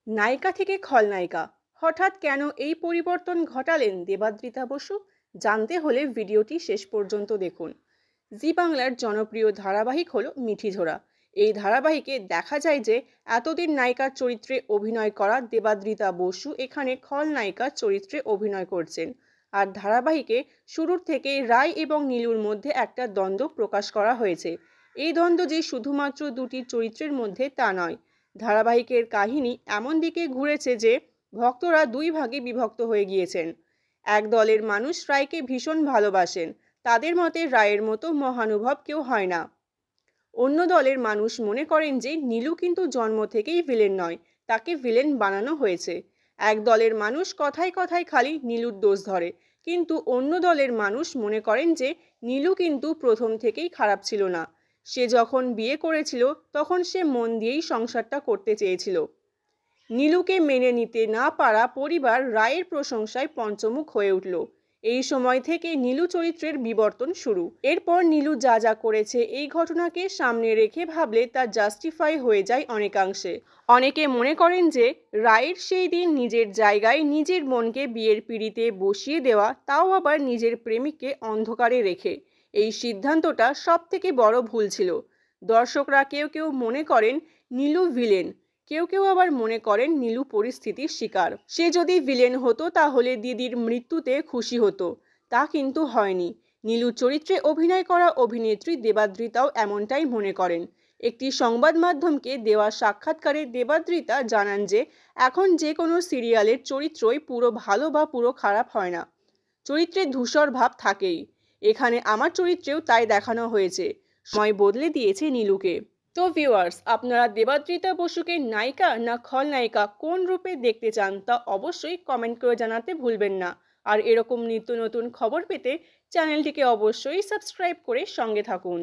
নায়িকা থেকে খলনায়িকা, হঠাৎ কেন এই পরিবর্তন ঘটালেন দেবাদ্রিতা বসু? জানতে হলে ভিডিওটি শেষ পর্যন্ত দেখুন। জি বাংলার জনপ্রিয় ধারাবাহিক হলো মিঠিঝোড়া। এই ধারাবাহিকে দেখা যায় যে এতদিন নায়িকার চরিত্রে অভিনয় করা দেবাদ্রিতা বসু এখানে খলনায়িকার চরিত্রে অভিনয় করছেন। আর ধারাবাহিকে শুরুর থেকে রায় এবং নীলুর মধ্যে একটা দ্বন্দ্ব প্রকাশ করা হয়েছে। এই দ্বন্দ্ব যে শুধুমাত্র দুটি চরিত্রের মধ্যে তা নয়, ধারাবাহিকের কাহিনী এমন দিকে ঘুরেছে যে ভক্তরা দুই ভাগে বিভক্ত হয়ে গিয়েছেন। এক দলের মানুষ রায়কে ভীষণ ভালোবাসেন, তাদের মতে রায়ের মতো মহানুভব কেউ হয় না। অন্য দলের মানুষ মনে করেন যে নীলু কিন্তু জন্ম থেকেই ভিলেন নয়, তাকে ভিলেন বানানো হয়েছে। এক দলের মানুষ কথায় কথায় খালি নীলুর দোষ ধরে, কিন্তু অন্য দলের মানুষ মনে করেন যে নীলু কিন্তু প্রথম থেকেই খারাপ ছিল না। সে যখন বিয়ে করেছিল তখন সে মন দিয়েই সংসারটা করতে চেয়েছিল। নীলুকে মেনে নিতে না পারা পরিবার রায়ের প্রশংসায় পঞ্চমুখ হয়ে উঠল। এই সময় থেকে নীলু চরিত্রের বিবর্তন শুরু। এরপর নীলু যা যা করেছে এই ঘটনাকে সামনে রেখে ভাবলে তা জাস্টিফাই হয়ে যায় অনেকাংশে। অনেকে মনে করেন যে রায়ের সেই দিন নিজের জায়গায় নিজের বোনকে বিয়ের পিঁড়িতে বসিয়ে দেওয়া, তাও আবার নিজের প্রেমিককে অন্ধকারে রেখে, এই সিদ্ধান্তটা সব থেকে বড় ভুল ছিল। দর্শকরা কেউ কেউ মনে করেন নীলু ভিলেন, কেউ কেউ আবার মনে করেন নীলু পরিস্থিতির শিকার। সে যদি ভিলেন হতো তাহলে দিদির মৃত্যুতে খুশি হতো, তা কিন্তু হয়নি। নীলু চরিত্রে অভিনয় করা অভিনেত্রী দেবাদ্রিতাও এমনটাই মনে করেন। একটি সংবাদ মাধ্যমকে দেওয়া সাক্ষাৎকারে দেবাদ্রিতা জানান যে এখন যে কোনো সিরিয়ালের চরিত্রই পুরো ভালো বা পুরো খারাপ হয় না, চরিত্রে ধূসর ভাব থাকেই। এখানে আমার চরিত্রেও তাই দেখানো হয়েছে। সময় বদলে দিয়েছে নীলুকে। তো ভিউয়ার্স, আপনারা দেবাদ্রিতা বসুকে নায়িকা না খলনায়িকা কোন রূপে দেখতে চান তা অবশ্যই কমেন্ট করে জানাতে ভুলবেন না। আর এরকম নিত্য নতুন খবর পেতে চ্যানেলটিকে অবশ্যই সাবস্ক্রাইব করে সঙ্গে থাকুন।